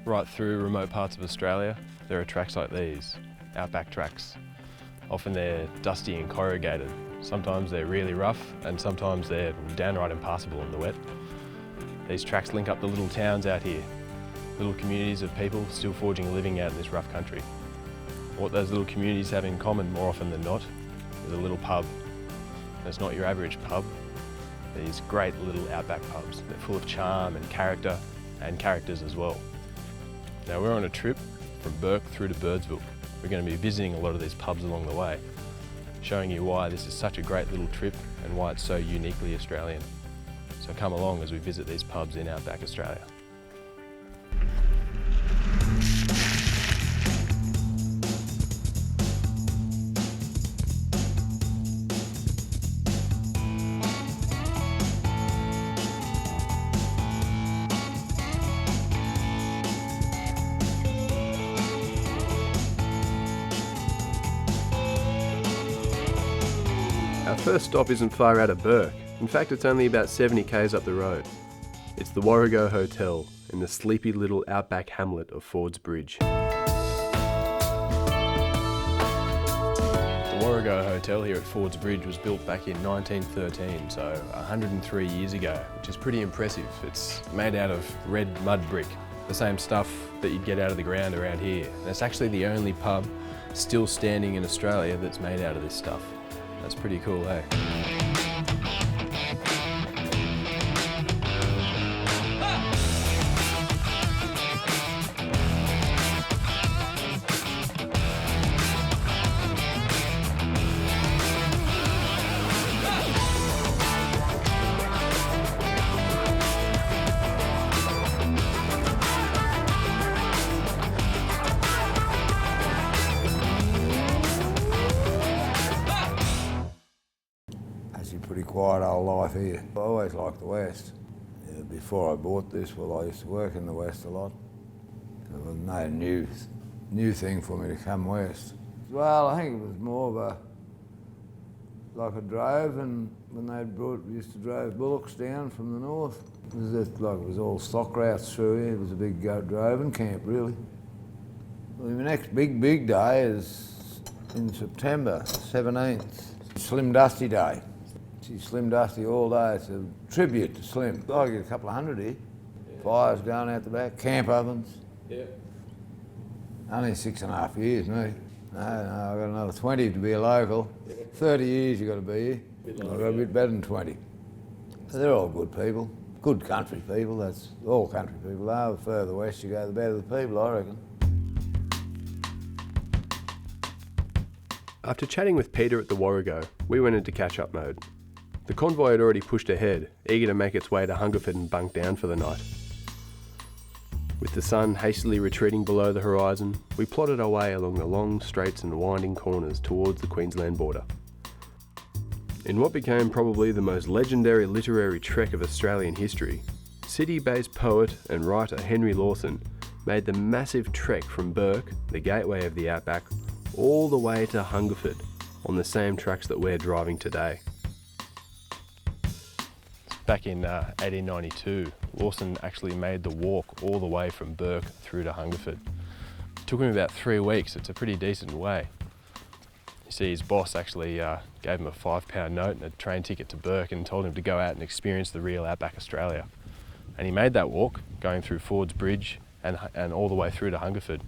Right through remote parts of Australia, there are tracks like these, outback tracks. Often they're dusty and corrugated. Sometimes they're really rough and sometimes they're downright impassable in the wet. These tracks link up the little towns out here, little communities of people still forging a living out in this rough country. What those little communities have in common more often than not is a little pub. And it's not your average pub. These great little outback pubs. They're full of charm and character, and characters as well. Now we're on a trip from Bourke through to Birdsville. We're going to be visiting a lot of these pubs along the way, showing you why this is such a great little trip and why it's so uniquely Australian. So come along as we visit these pubs in outback Australia. Our first stop isn't far out of Bourke. In fact, it's only about 70 k's up the road. It's the Warrego Hotel in the sleepy little outback hamlet of Fords Bridge. The Warrego Hotel here at Fords Bridge was built back in 1913, so 103 years ago, which is pretty impressive. It's made out of red mud brick, the same stuff that you'd get out of the ground around here. And it's actually the only pub still standing in Australia that's made out of this stuff. That's pretty cool, eh? Pretty quiet old life here. I always liked the West. Before I bought this, well, I used to work in the West a lot. There was no new thing for me to come West. Well, I think it was more of like a drive, and when we used to drive bullocks down from the north. It was all stock routes through here. It was a big driving camp, really. Well, the next big day is in September 17th, Slim Dusty Day. Slim Dusty all day. It's a tribute to Slim. I get a couple of hundred here. Yeah. Fires going out the back, camp ovens. Yeah. Only 6.5 years, me. No, I've got another 20 to be a local. Yeah. 30 years you've got to be here. I've got a bit better than 20. So they're all good people. Good country people, that's all country people are. The further west you go, the better the people, I reckon. After chatting with Peter at the Warrego, we went into catch-up mode. The convoy had already pushed ahead, eager to make its way to Hungerford and bunk down for the night. With the sun hastily retreating below the horizon, we plodded our way along the long straights and winding corners towards the Queensland border. In what became probably the most legendary literary trek of Australian history, city-based poet and writer Henry Lawson made the massive trek from Bourke, the gateway of the outback, all the way to Hungerford on the same tracks that we're driving today. Back in 1892, Lawson actually made the walk all the way from Bourke through to Hungerford. It took him about 3 weeks. It's a pretty decent way. You see, his boss actually gave him a £5 note and a train ticket to Bourke and told him to go out and experience the real outback Australia. And he made that walk, going through Fords Bridge and all the way through to Hungerford.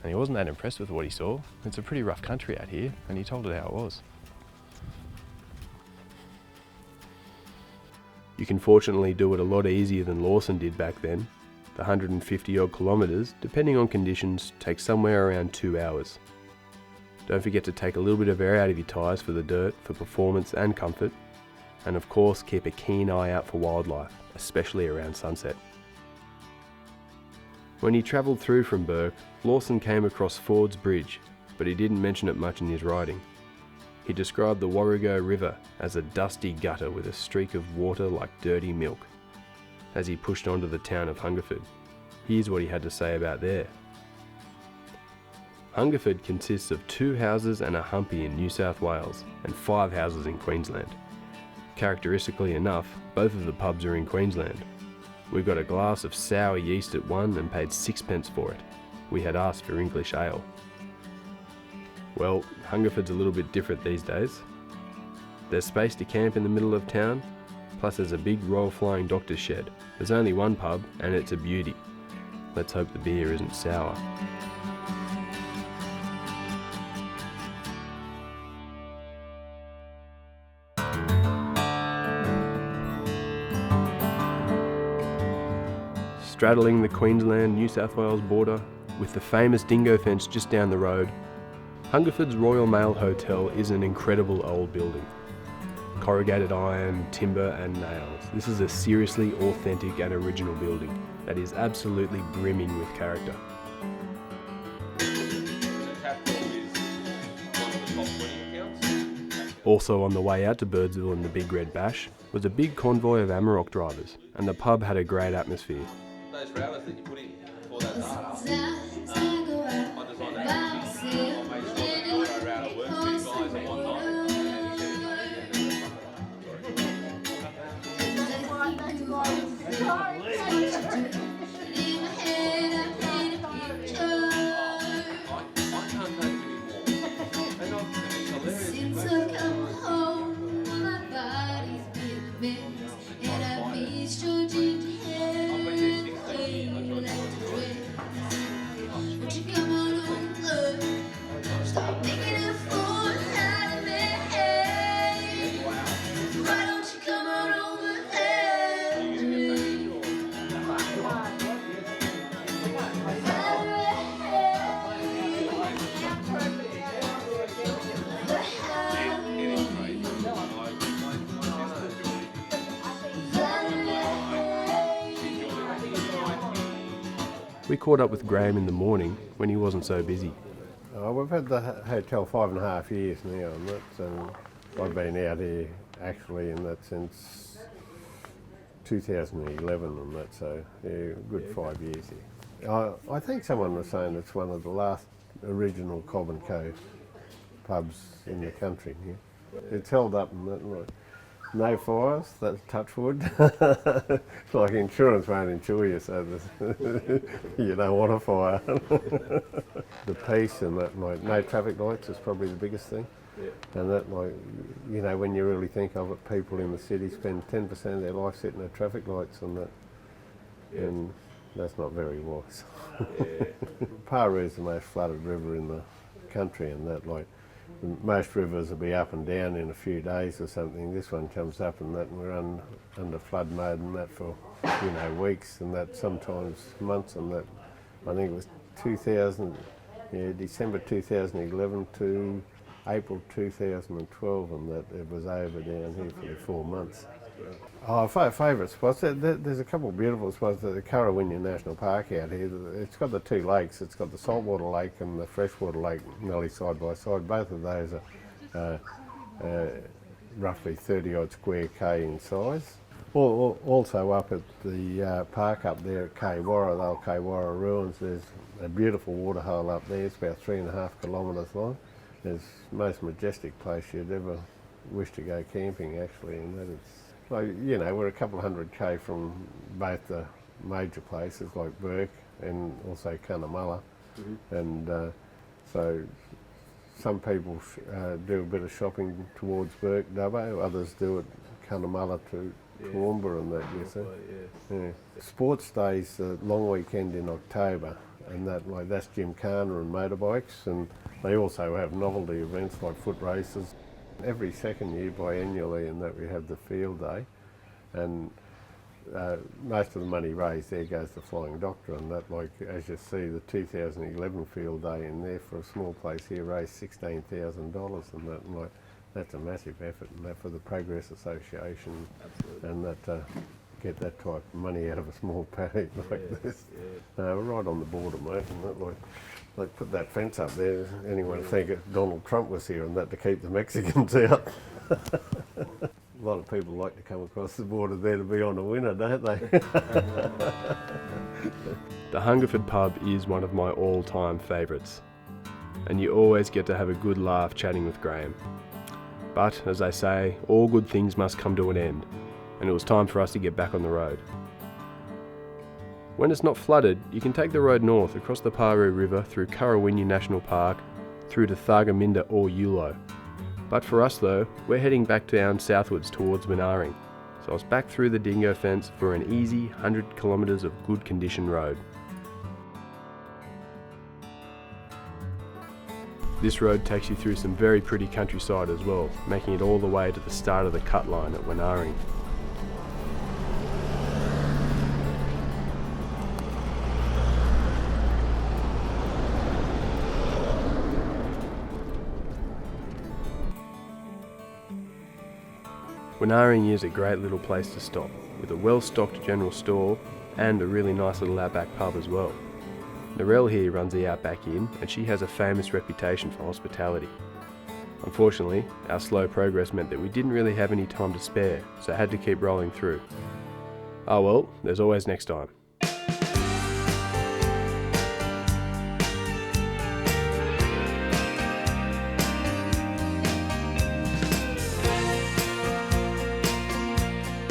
And he wasn't that impressed with what he saw. It's a pretty rough country out here, and he told it how it was. You can fortunately do it a lot easier than Lawson did back then. The 150 odd kilometres, depending on conditions, takes somewhere around 2 hours. Don't forget to take a little bit of air out of your tyres for the dirt, for performance and comfort. And of course, keep a keen eye out for wildlife, especially around sunset. When he travelled through from Bourke, Lawson came across Fords Bridge, but he didn't mention it much in his writing. He described the Warrego River as a dusty gutter with a streak of water like dirty milk. As he pushed on to the town of Hungerford, here's what he had to say about there. Hungerford consists of 2 houses and a humpy in New South Wales and 5 houses in Queensland. Characteristically enough, both of the pubs are in Queensland. We got a glass of sour yeast at one and paid 6p for it. We had asked for English ale. Well, Hungerford's a little bit different these days. There's space to camp in the middle of town, plus there's a big Royal Flying Doctor's shed. There's only one pub and it's a beauty. Let's hope the beer isn't sour. Straddling the Queensland-New South Wales border, with the famous dingo fence just down the road, Hungerford's Royal Mail Hotel is an incredible old building. Corrugated iron, timber and nails. This is a seriously authentic and original building that is absolutely brimming with character. Also on the way out to Birdsville in the Big Red Bash was a big convoy of Amarok drivers, and the pub had a great atmosphere. Those routers that you put in for that data, I designed that I made sure the router works for you guys at one time. We caught up with Graham in the morning when he wasn't so busy. We've had the hotel 5.5 years now, and that's, I've been out here actually in that since 2011, and that's so yeah, good 5 years here. I think someone was saying it's one of the last original Cobb and Co pubs in the country. Yeah. It's held up and that, like, no fires, that's touch wood. Like insurance won't insure you, so you don't want a fire. The peace and that, like, no traffic lights is probably the biggest thing. Yeah. And that, like, you know, when you really think of it, people in the city spend 10% of their life sitting at traffic lights and that, and that's not very wise. Yeah. Paru is the most flooded river in the country, and that, like, most rivers will be up and down in a few days or something. This one comes up and that, and we're under flood mode and that for, you know, weeks and that, sometimes months, and that. I think it was December 2011 to April 2012, and that it was over down here for the 4 months. Oh, favourite spots, there's a couple of beautiful spots. The Currawinga National Park out here, it's got the two lakes. It's got the saltwater lake and the freshwater lake nearly side by side. Both of those are roughly 30 odd square K in size. Also up at the park up there at Kwarra, the old Kwarra ruins, there's a beautiful waterhole up there. It's about 3.5 kilometres long. It's the most majestic place you'd ever wish to go camping, actually, and that it's, like, you know, we're a couple of 100 K from both the major places like Bourke and also Cunnamulla. Mm-hmm. And so some people do a bit of shopping towards Bourke, Dubbo, others do it Cunnamulla to Toowoomba and that, you see. Yeah. Sports days, the long weekend in October, and that, like, that's gymkhana and motorbikes, and they also have novelty events like foot races. Every second year biannually, and that we have the field day, and most of the money raised there goes to Flying Doctor, and that, like, as you see, the 2011 field day in there for a small place here raised $16,000, and that, and, like, that's a massive effort, and that for the Progress Association. Absolutely. And that get that type of money out of a small paddock like this. Yeah. We're right on the border, mate, and that, like put that fence up there. Anyone would think Donald Trump was here and that to keep the Mexicans out. A lot of people like to come across the border there to be on a winner, don't they? The Hungerford pub is one of my all-time favourites, and you always get to have a good laugh chatting with Graham. But, as they say, all good things must come to an end, and it was time for us to get back on the road. When it's not flooded, you can take the road north across the Paroo River through Currawinya National Park through to Thargomindah or Yulo. But for us though, we're heading back down southwards towards Wenaring, so it's back through the dingo fence for an easy 100 kilometres of good condition road. This road takes you through some very pretty countryside as well, making it all the way to the start of the cut line at Wenaring. Wenaring is a great little place to stop, with a well-stocked general store and a really nice little Outback pub as well. Narelle here runs the Outback Inn, and she has a famous reputation for hospitality. Unfortunately, our slow progress meant that we didn't really have any time to spare, so I had to keep rolling through. Oh well, there's always next time.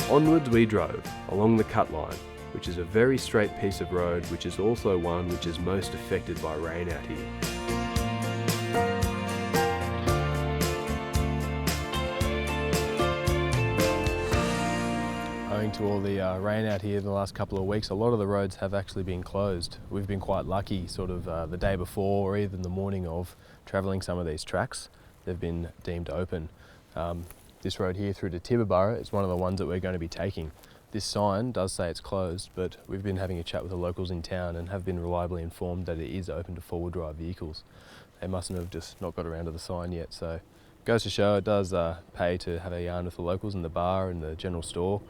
Onwards we drove, along the cut line, which is a very straight piece of road, which is also one which is most affected by rain out here. Owing to all the rain out here in the last couple of weeks, a lot of the roads have actually been closed. We've been quite lucky, sort of the day before or even the morning of travelling some of these tracks, they've been deemed open. This road here through to Tibooburra is one of the ones that we're going to be taking. This sign does say it's closed, but we've been having a chat with the locals in town and have been reliably informed that it is open to four-wheel drive vehicles. They mustn't have just not got around to the sign yet, so it goes to show it does pay to have a yarn with the locals in the bar and the general store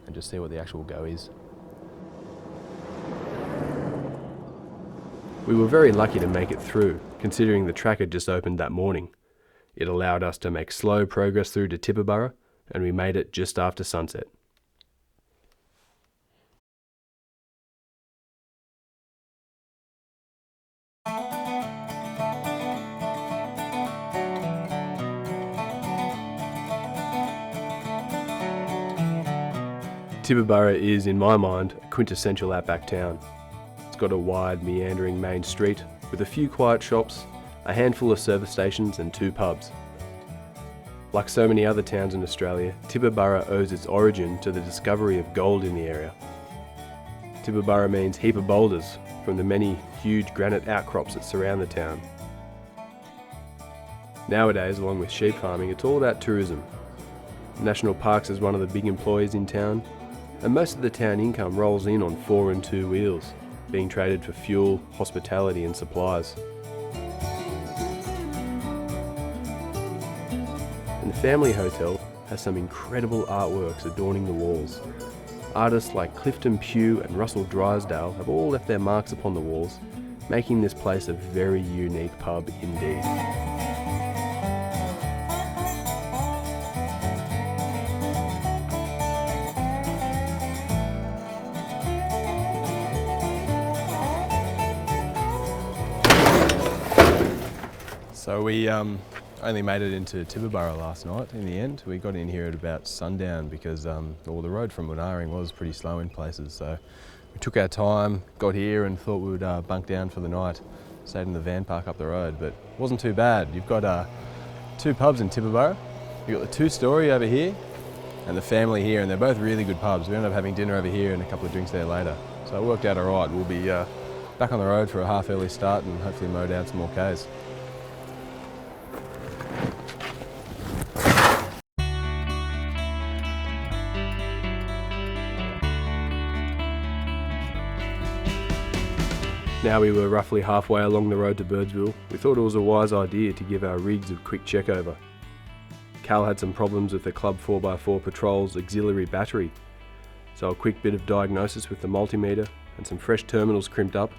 and just see what the actual go is. We were very lucky to make it through, considering the track had just opened that morning. It allowed us to make slow progress through to Tibooburra, and we made it just after sunset. Tibooburra is, in my mind, a quintessential outback town. It's got a wide, meandering main street with a few quiet shops, a handful of service stations and 2 pubs. Like so many other towns in Australia, Tibooburra owes its origin to the discovery of gold in the area. Tibooburra means heap of boulders from the many huge granite outcrops that surround the town. Nowadays, along with sheep farming, it's all about tourism. National Parks is one of the big employers in town, and most of the town income rolls in on 4 and 2 wheels, being traded for fuel, hospitality and supplies. And the family hotel has some incredible artworks adorning the walls. Artists like Clifton Pugh and Russell Drysdale have all left their marks upon the walls, making this place a very unique pub indeed. So we only made it into Tibooburra last night in the end. We got in here at about sundown because the road from Wenaring was pretty slow in places. So we took our time, got here and thought we would bunk down for the night. Stayed in the van park up the road, but it wasn't too bad. You've got 2 pubs in Tibooburra. You've got the 2-story over here and the family here, and they're both really good pubs. We ended up having dinner over here and a couple of drinks there later. So it worked out all right. We'll be back on the road for a half early start and hopefully mow down some more Ks. Now we were roughly halfway along the road to Birdsville, we thought it was a wise idea to give our rigs a quick check over. Cal had some problems with the Club 4x4 Patrol's auxiliary battery, so a quick bit of diagnosis with the multimeter and some fresh terminals crimped up,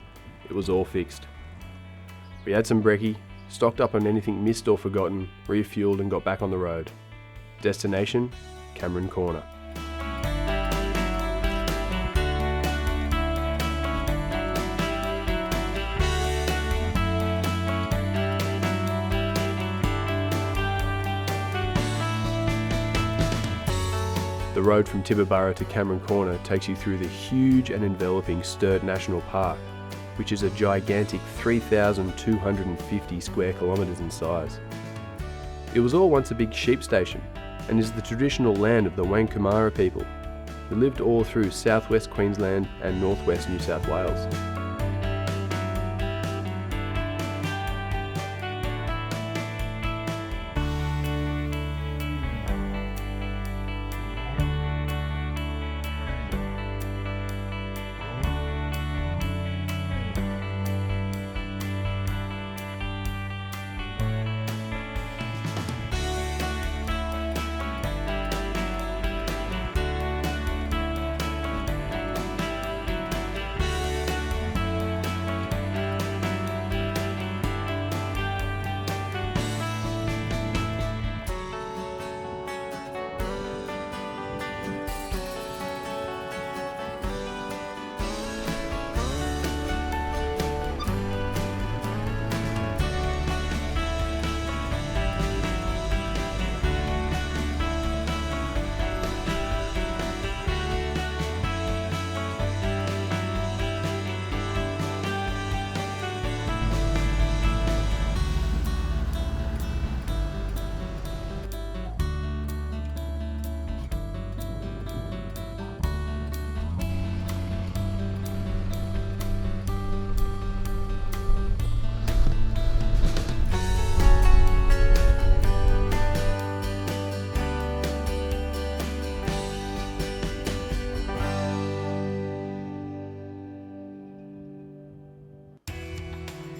it was all fixed. We had some brekkie, stocked up on anything missed or forgotten, refueled and got back on the road. Destination, Cameron Corner. The road from Tibooburra to Cameron Corner takes you through the huge and enveloping Sturt National Park, which is a gigantic 3,250 square kilometres in size. It was all once a big sheep station and is the traditional land of the Wankumara people, who lived all through southwest Queensland and northwest New South Wales.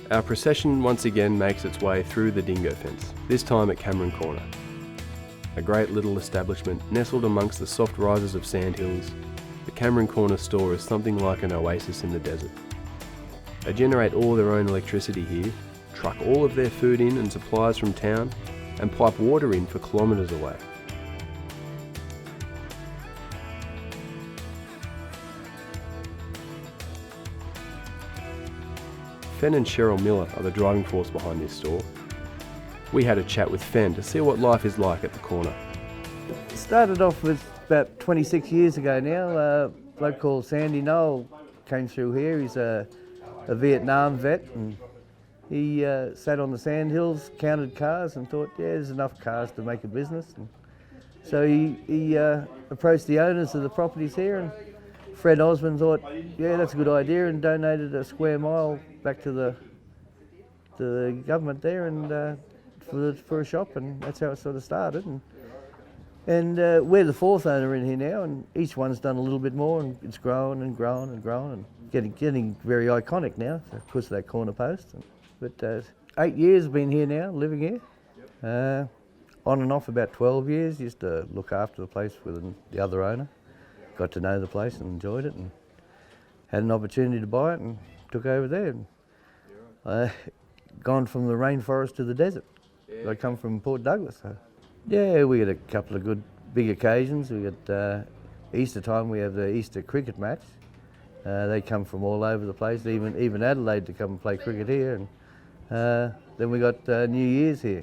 Our procession once again makes its way through the dingo fence, this time at Cameron Corner. A great little establishment nestled amongst the soft rises of sandhills, the Cameron Corner store is something like an oasis in the desert. They generate all their own electricity here, truck all of their food in and supplies from town, and pipe water in for kilometres away. Fen and Cheryl Miller are the driving force behind this store. We had a chat with Fen to see what life is like at the corner. It started off with about 26 years ago now. A bloke called Sandy Noel came through here. He's a Vietnam vet, and he sat on the sandhills, counted cars and thought, yeah, there's enough cars to make a business. And so he approached the owners of the properties here, and Fred Osmond thought, yeah, that's a good idea, and donated a square mile back to the government there, and for a shop, and that's how it sort of started. And we're the fourth owner in here now, and each one's done a little bit more, and it's grown and grown and grown, and getting very iconic now, because of that corner post. But 8 years been here now, living here. On and off about 12 years, used to look after the place with the other owner. Got to know the place and enjoyed it, and had an opportunity to buy it and took over there. And, gone from the rainforest to the desert. I come from Port Douglas. So. Yeah, we had a couple of good big occasions. We got Easter time, we have the Easter cricket match. They come from all over the place, even Adelaide to come and play cricket here. And then we got New Year's here.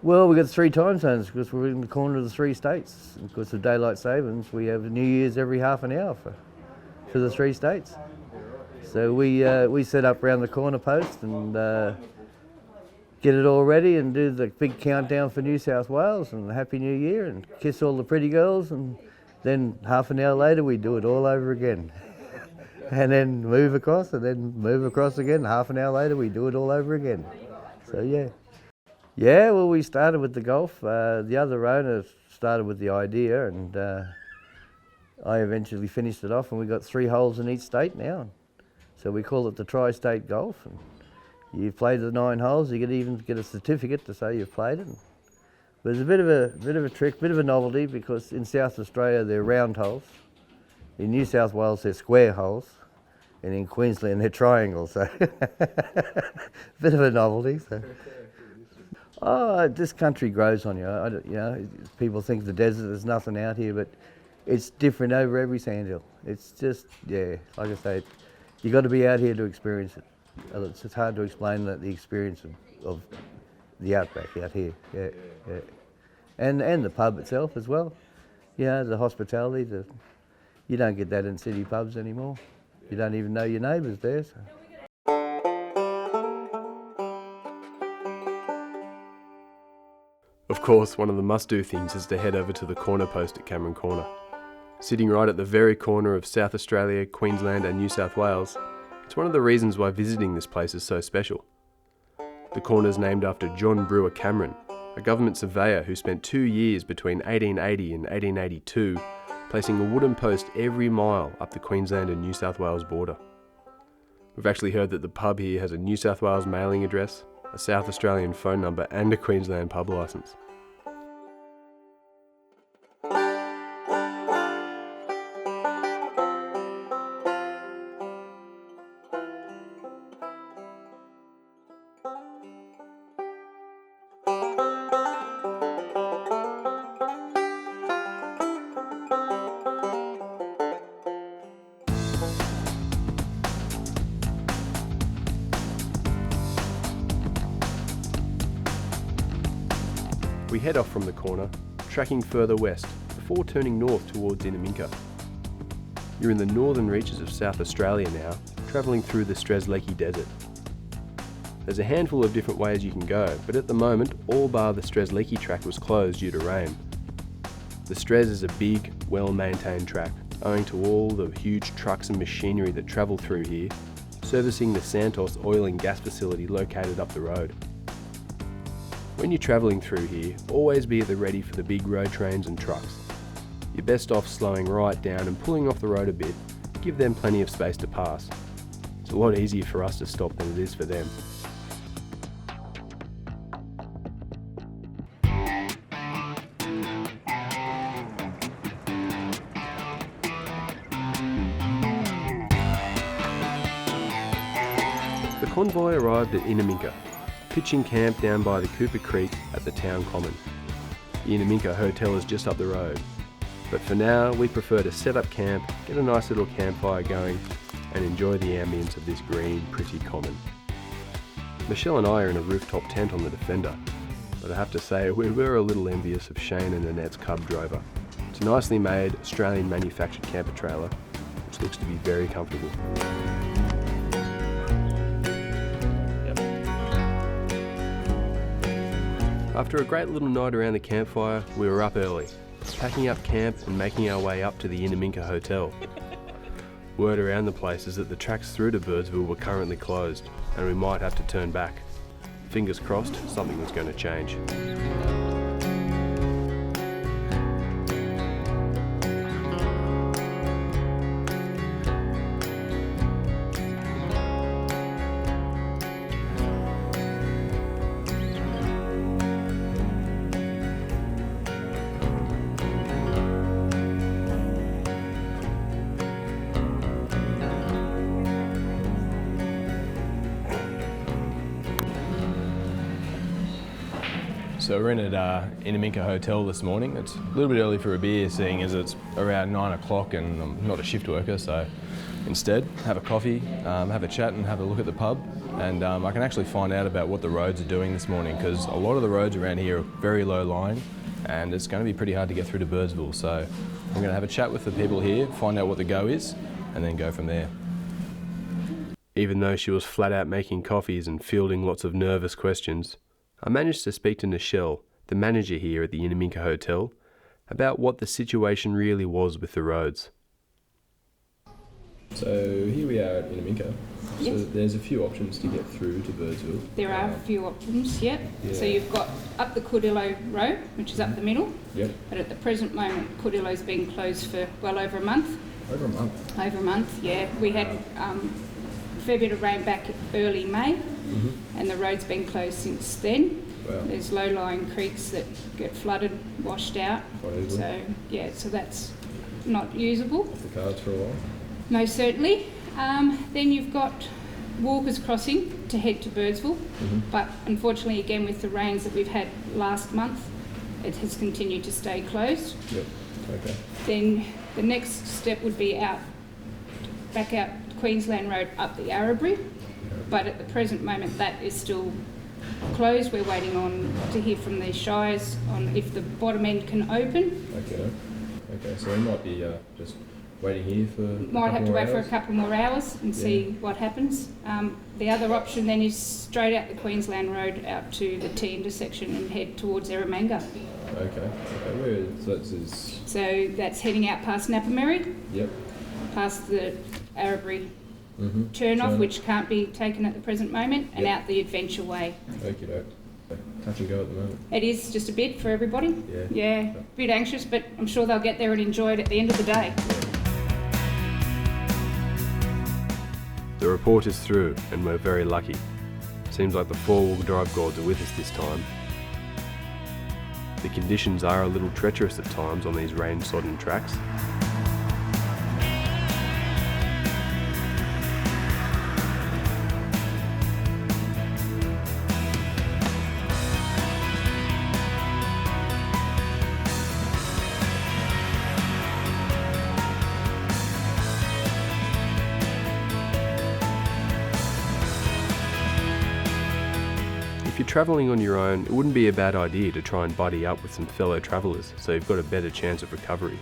Well, we got 3 time zones because we're in the corner of the 3 states. Because of daylight savings, we have New Year's every half an hour for the 3 states. So we set up around the corner post and get it all ready and do the big countdown for New South Wales and Happy New Year and kiss all the pretty girls, and then half an hour later we do it all over again. And then move across and then move across again. Half an hour later we do it all over again. So yeah. Yeah, well, we started with the golf. The other owner started with the idea, and I eventually finished it off, and we got 3 holes in each state now. So we call it the Tri-State Golf. And you've played the 9 holes, you can even get a certificate to say you've played it. But it's a bit of a trick, bit of a novelty, because in South Australia they're round holes. In New South Wales they're square holes, and in Queensland they're triangles. So bit of a novelty. So. Oh, this country grows on you. You know, people think the desert, there's nothing out here, but it's different over every sandhill. It's just, yeah, like I say, you got to be out here to experience it. It's just hard to explain the experience of the outback out here. Yeah. And the pub itself as well. the hospitality. You don't get that in city pubs anymore. You don't even know your neighbours there. So. Of course, one of the must-do things is to head over to the corner post at Cameron Corner. Sitting right at the very corner of South Australia, Queensland and New South Wales, it's one of the reasons why visiting this place is so special. The corner's named after John Brewer Cameron, a government surveyor who spent 2 years between 1880 and 1882 placing a wooden post every mile up the Queensland and New South Wales border. We've actually heard that the pub here has a New South Wales mailing address, a South Australian phone number and a Queensland pub licence. We head off from the corner, tracking further west before turning north towards Inaminka. You're in the northern reaches of South Australia now, travelling through the Strzelecki Desert. There's a handful of different ways you can go, but at the moment all bar the Strzelecki track was closed due to rain. The Strez is a big, well-maintained track, owing to all the huge trucks and machinery that travel through here, servicing the Santos oil and gas facility located up the road. When you're travelling through here, always be at the ready for the big road trains and trucks. You're best off slowing right down and pulling off the road a bit, give them plenty of space to pass. It's a lot easier for us to stop than it is for them. The convoy arrived at Inaminka, pitching camp down by the Cooper Creek at the town common. The Inaminka Hotel is just up the road, but for now we prefer to set up camp, get a nice little campfire going and enjoy the ambience of this green, pretty common. Michelle and I are in a rooftop tent on the Defender, but I have to say we were a little envious of Shane and Annette's Cub Drover. It's a nicely made Australian manufactured camper trailer, which looks to be very comfortable. After a great little night around the campfire, we were up early, packing up camp and making our way up to the Inaminka Hotel. Word around the place is that the tracks through to Birdsville were currently closed, and we might have to turn back. Fingers crossed, something was going to change. So we're in at Inaminka Hotel this morning. It's a little bit early for a beer, seeing as it's around 9 o'clock and I'm not a shift worker, so instead have a coffee, have a chat and have a look at the pub, and I can actually find out about what the roads are doing this morning, because a lot of the roads around here are very low lying and it's going to be pretty hard to get through to Birdsville. So I'm going to have a chat with the people here, find out what the go is and then go from there. Even though she was flat out making coffees and fielding lots of nervous questions, I managed to speak to Nichelle, the manager here at the Inaminka Hotel, about what the situation really was with the roads. So here we are at Inaminka. Yes. So there's a few options to get through to Birdsville. There are a few options, yep. Yeah. So you've got up the Cordillo Road, which is up the middle. Yep. But at the present moment, Cordillo's been closed for well over a month. Over a month? Over a month, yeah. We had a fair bit of rain back early May, and the road's been closed since then. Wow. There's low-lying creeks that get flooded, washed out. Quite easily. So, yeah, so that's not usable. Off the cards for a while? Most certainly. Then you've got Walker's Crossing to head to Birdsville, but unfortunately, again, with the rains that we've had last month, it has continued to stay closed. Yep, okay. Then the next step would be back out Queensland Road up the Arrowbury, but at the present moment that is still closed. We're waiting on to hear from the Shires on if the bottom end can open. Okay. Okay, so we might be just waiting here for Might have to wait for a couple more hours and see what happens. The other option then is straight out the Queensland Road out to the T intersection and head towards Eromanga. Okay. So that's heading out past Nappamerri, Yep. past the Arrowbury turn-off, which can't be taken at the present moment, and out the Adventure Way. Okie doke. Touch and go at the moment. It is just a bit for everybody. Yeah, a bit anxious, but I'm sure they'll get there and enjoy it at the end of the day. The report is through and we're very lucky. Seems like the four-wheel drive gods are with us this time. The conditions are a little treacherous at times on these rain-sodden tracks. If you're travelling on your own, it wouldn't be a bad idea to try and buddy up with some fellow travellers so you've got a better chance of recovery.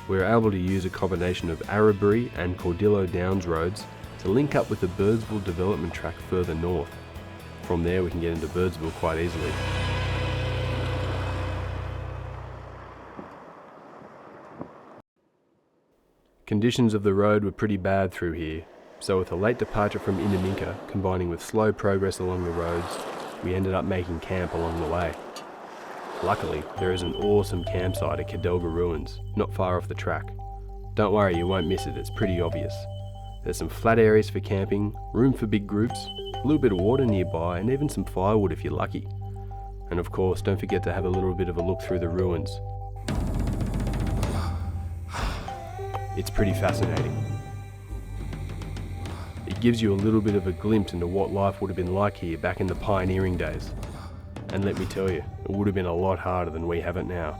We're able to use a combination of Arrowbury and Cordillo Downs roads to link up with the Birdsville development track further north. From there we can get into Birdsville quite easily. Conditions of the road were pretty bad through here, so with a late departure from Inaminka combining with slow progress along the roads, we ended up making camp along the way. Luckily, there is an awesome campsite at Cadelga Ruins, not far off the track. Don't worry, you won't miss it, it's pretty obvious. There's some flat areas for camping, room for big groups, a little bit of water nearby, and even some firewood if you're lucky. And of course, don't forget to have a little bit of a look through the ruins. It's pretty fascinating. It gives you a little bit of a glimpse into what life would have been like here back in the pioneering days. And let me tell you, it would have been a lot harder than we have it now.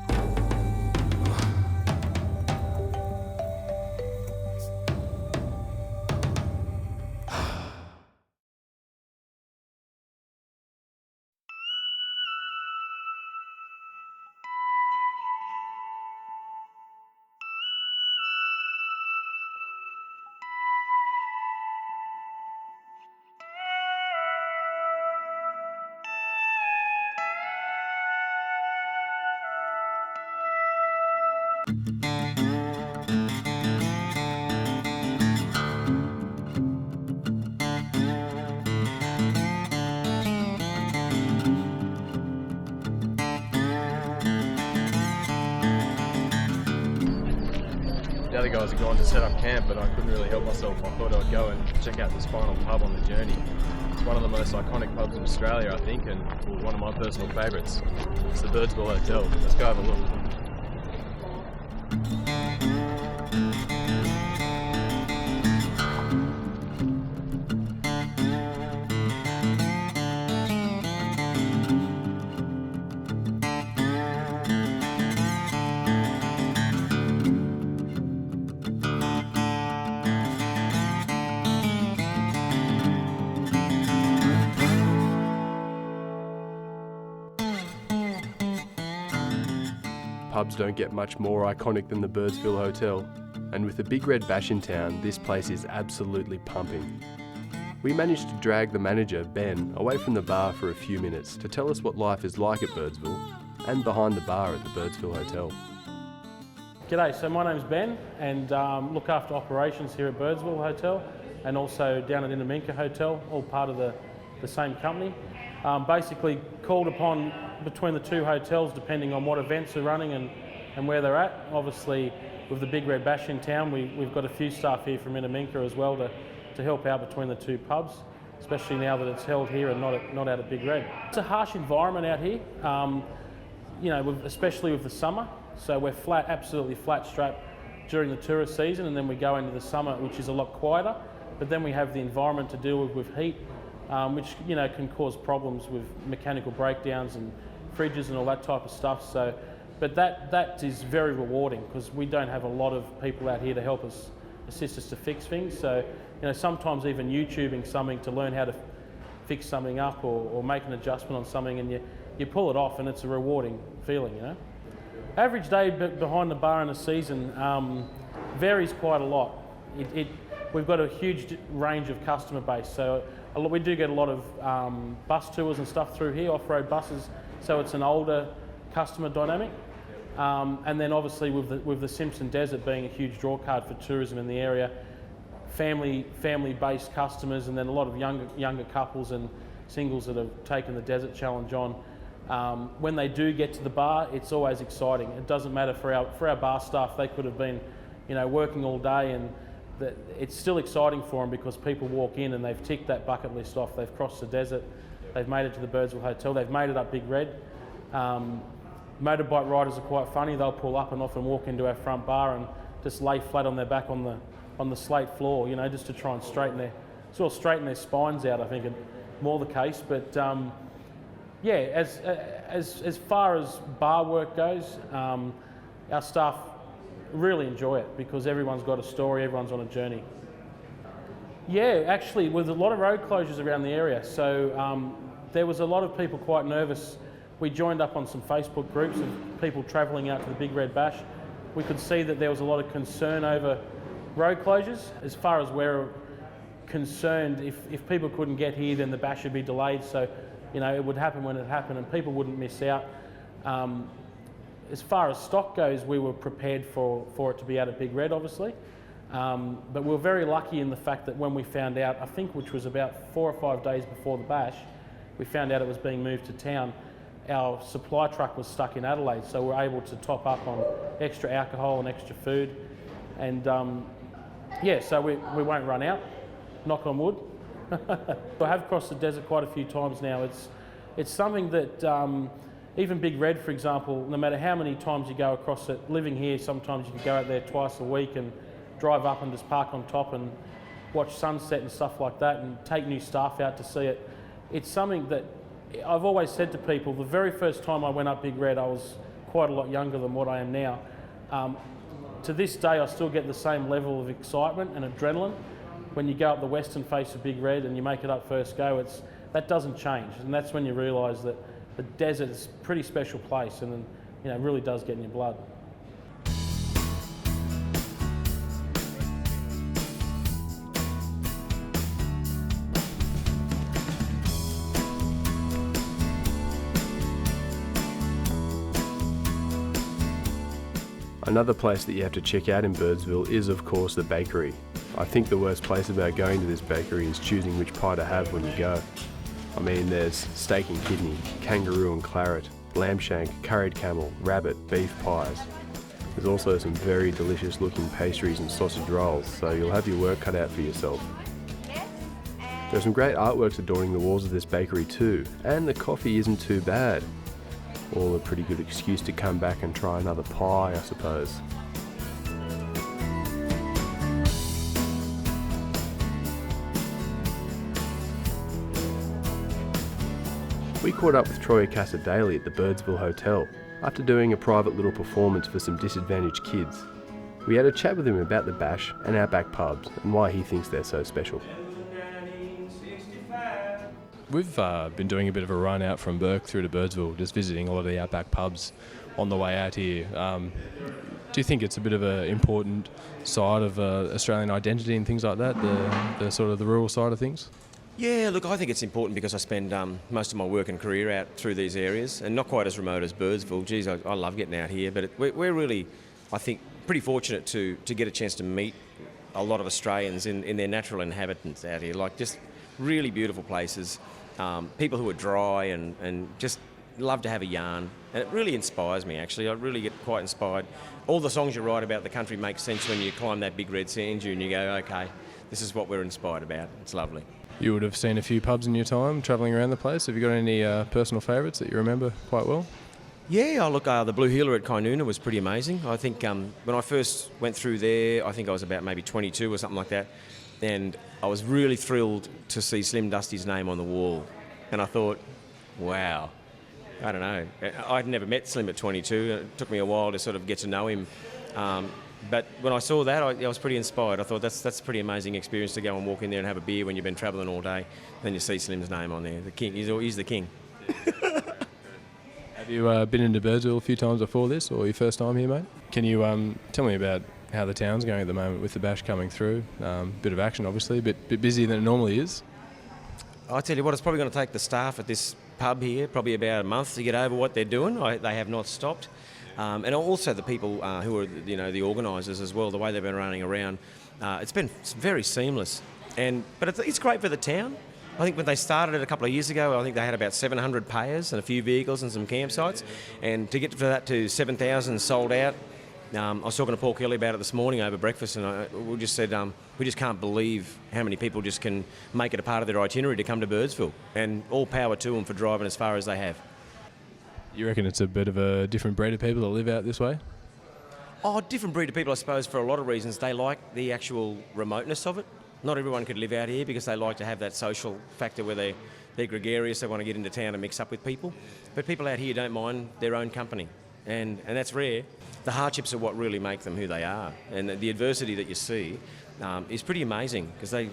The other guys had gone to set up camp, but I couldn't really help myself. I thought I'd go and check out this final pub on the journey. It's one of the most iconic pubs in Australia, I think, and one of my personal favourites. It's the Birdsville Hotel. Let's go have a look. Pubs don't get much more iconic than the Birdsville Hotel, and with the Big Red Bash in town, this place is absolutely pumping. We managed to drag the manager, Ben, away from the bar for a few minutes to tell us what life is like at Birdsville and behind the bar at the Birdsville Hotel. G'day, so my name's Ben and look after operations here at Birdsville Hotel and also down at Inaminka Hotel, all part of the same company. Basically called upon between the two hotels depending on what events are running and where they're at. Obviously with the Big Red Bash in town, we've got a few staff here from Inaminka as well to help out between the two pubs, especially now that it's held here and not out at Big Red. It's a harsh environment out here, you know, especially with the summer. So we're flat, absolutely flat strapped during the tourist season, and then we go into the summer, which is a lot quieter. But then we have the environment to deal with heat, which can cause problems with mechanical breakdowns and fridges and all that type of stuff. So, but that is very rewarding because we don't have a lot of people out here to help us, assist us to fix things. So, sometimes even YouTubing something to learn how to fix something up or make an adjustment on something, and you pull it off, and it's a rewarding feeling, Average day behind the bar in a season varies quite a lot. We've got a huge range of customer base, so we do get a lot of bus tours and stuff through here, off-road buses, so it's an older customer dynamic. And then obviously with the Simpson Desert being a huge draw card for tourism in the area, family-based customers, and then a lot of younger couples and singles that have taken the Desert Challenge on. When they do get to the bar, it's always exciting. It doesn't matter for our bar staff; they could have been, working all day, and it's still exciting for them because people walk in and they've ticked that bucket list off. They've crossed the desert, they've made it to the Birdsville Hotel, they've made it up Big Red. Motorbike riders are quite funny. They'll pull up and often walk into our front bar and just lay flat on their back on the slate floor, just to try and straighten their spines out. I think it's more the case, but. Yeah, as far as bar work goes, our staff really enjoy it because everyone's got a story, everyone's on a journey. Yeah, actually, with a lot of road closures around the area, so there was a lot of people quite nervous. We joined up on some Facebook groups of people travelling out to the Big Red Bash. We could see that there was a lot of concern over road closures. As far as we're concerned, if people couldn't get here, then the bash would be delayed. So. It would happen when it happened and people wouldn't miss out. As far as stock goes, we were prepared for it to be out at Big Red, obviously. But we were very lucky in the fact that when we found out, I think which was about 4 or 5 days before the bash, we found out it was being moved to town. Our supply truck was stuck in Adelaide, so we were able to top up on extra alcohol and extra food. And so we won't run out, knock on wood. I have crossed the desert quite a few times now. It's something that even Big Red, for example, no matter how many times you go across it, living here, sometimes you can go out there twice a week and drive up and just park on top and watch sunset and stuff like that and take new staff out to see it. It's something that I've always said to people, the very first time I went up Big Red, I was quite a lot younger than what I am now. To this day, I still get the same level of excitement and adrenaline. When you go up the western face of Big Red and you make it up first go, that doesn't change, and that's when you realise that the desert is a pretty special place, and it really does get in your blood. Another place that you have to check out in Birdsville is, of course, the bakery. I think the worst place about going to this bakery is choosing which pie to have when you go. I mean, there's steak and kidney, kangaroo and claret, lamb shank, curried camel, rabbit, beef pies. There's also some very delicious looking pastries and sausage rolls, so you'll have your work cut out for yourself. There are some great artworks adorning the walls of this bakery too, and the coffee isn't too bad. All a pretty good excuse to come back and try another pie, I suppose. We caught up with Troy Casadei at the Birdsville Hotel after doing a private little performance for some disadvantaged kids. We had a chat with him about the bash and Outback pubs and why he thinks they're so special. We've been doing a bit of a run out from Bourke through to Birdsville, just visiting a lot of the Outback pubs on the way out here. Do you think it's a bit of an important side of Australian identity and things like that, the sort of the rural side of things? Yeah, look, I think it's important because I spend most of my work and career out through these areas, and not quite as remote as Birdsville. Geez, I love getting out here, but we're really, I think, pretty fortunate to get a chance to meet a lot of Australians in their natural inhabitants out here, like just really beautiful places, people who are dry and just love to have a yarn, and it really inspires me, actually. I really get quite inspired. All the songs you write about the country make sense when you climb that big red sand dune. You go, okay, this is what we're inspired about. It's lovely. You would have seen a few pubs in your time travelling around the place. Have you got any personal favourites that you remember quite well? Yeah, look, the Blue Heeler at Kainoona was pretty amazing. I think when I first went through there, I think I was about maybe 22 or something like that, and I was really thrilled to see Slim Dusty's name on the wall. And I thought, wow, I don't know. I'd never met Slim at 22. It took me a while to sort of get to know him. But when I saw that, I was pretty inspired. I thought that's a pretty amazing experience to go and walk in there and have a beer when you've been travelling all day. Then you see Slim's name on there. The king. He's the king. Have you been into Birdsville a few times before this, or your first time here, mate? Can you tell me about how the town's going at the moment with the bash coming through? Bit of action, obviously, a bit busier than it normally is. I tell you what, it's probably going to take the staff at this pub here probably about a month to get over what they're doing. They have not stopped. And also the people who are, the organisers as well, the way they've been running around. It's been very seamless. But it's great for the town. I think when they started it a couple of years ago, I think they had about 700 payers and a few vehicles and some campsites. And to get for that to 7,000 sold out, I was talking to Paul Kelly about it this morning over breakfast, and we just said we just can't believe how many people just can make it a part of their itinerary to come to Birdsville. And all power to them for driving as far as they have. You reckon it's a bit of a different breed of people that live out this way? Oh, different breed of people, I suppose, for a lot of reasons. They like the actual remoteness of it. Not everyone could live out here because they like to have that social factor where they're gregarious, they want to get into town and mix up with people. But people out here don't mind their own company, and that's rare. The hardships are what really make them who they are, and the adversity that you see is pretty amazing because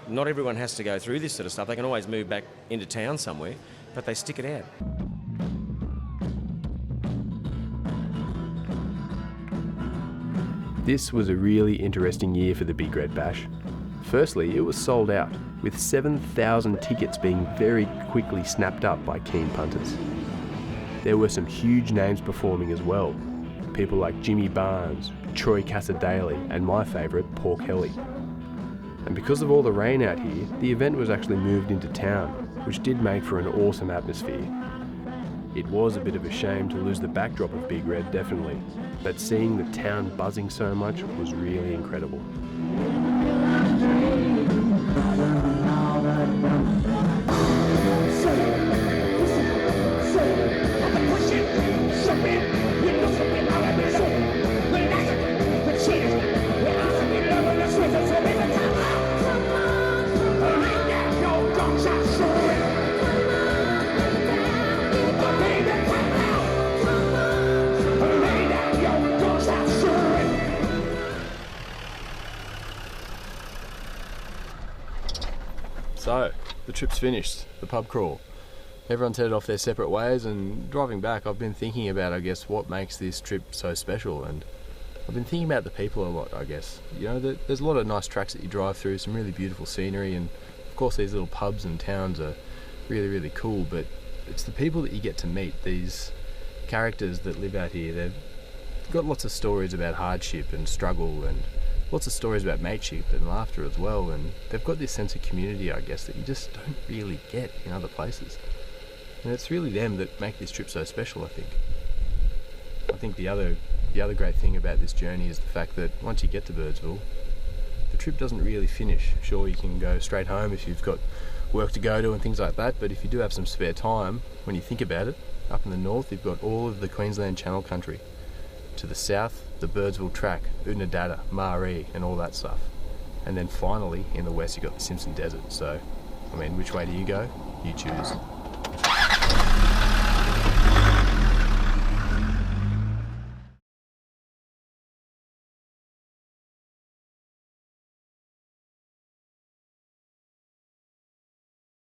not everyone has to go through this sort of stuff. They can always move back into town somewhere, but they stick it out. This was a really interesting year for the Big Red Bash. Firstly, it was sold out, with 7,000 tickets being very quickly snapped up by keen punters. There were some huge names performing as well, people like Jimmy Barnes, Troy Casadale, and my favourite, Paul Kelly. And because of all the rain out here, the event was actually moved into town, which did make for an awesome atmosphere. It was a bit of a shame to lose the backdrop of Big Red, definitely, but seeing the town buzzing so much was really incredible. So, the trip's finished, the pub crawl. Everyone's headed off their separate ways, and driving back I've been thinking about, what makes this trip so special, and I've been thinking about the people a lot, there's a lot of nice tracks that you drive through, some really beautiful scenery, and of course these little pubs and towns are really, really cool, but it's the people that you get to meet, these characters that live out here. They've got lots of stories about hardship and struggle, and lots of stories about mateship and laughter as well, and they've got this sense of community, that you just don't really get in other places. And it's really them that make this trip so special, I think. I think the other great thing about this journey is the fact that once you get to Birdsville, the trip doesn't really finish. Sure, you can go straight home if you've got work to go to and things like that, but if you do have some spare time, when you think about it, up in the north you've got all of the Queensland Channel Country. To the south, the Birdsville Track, Unadada, Maree and all that stuff. And then finally, in the west, you've got the Simpson Desert. So, which way do you go? You choose.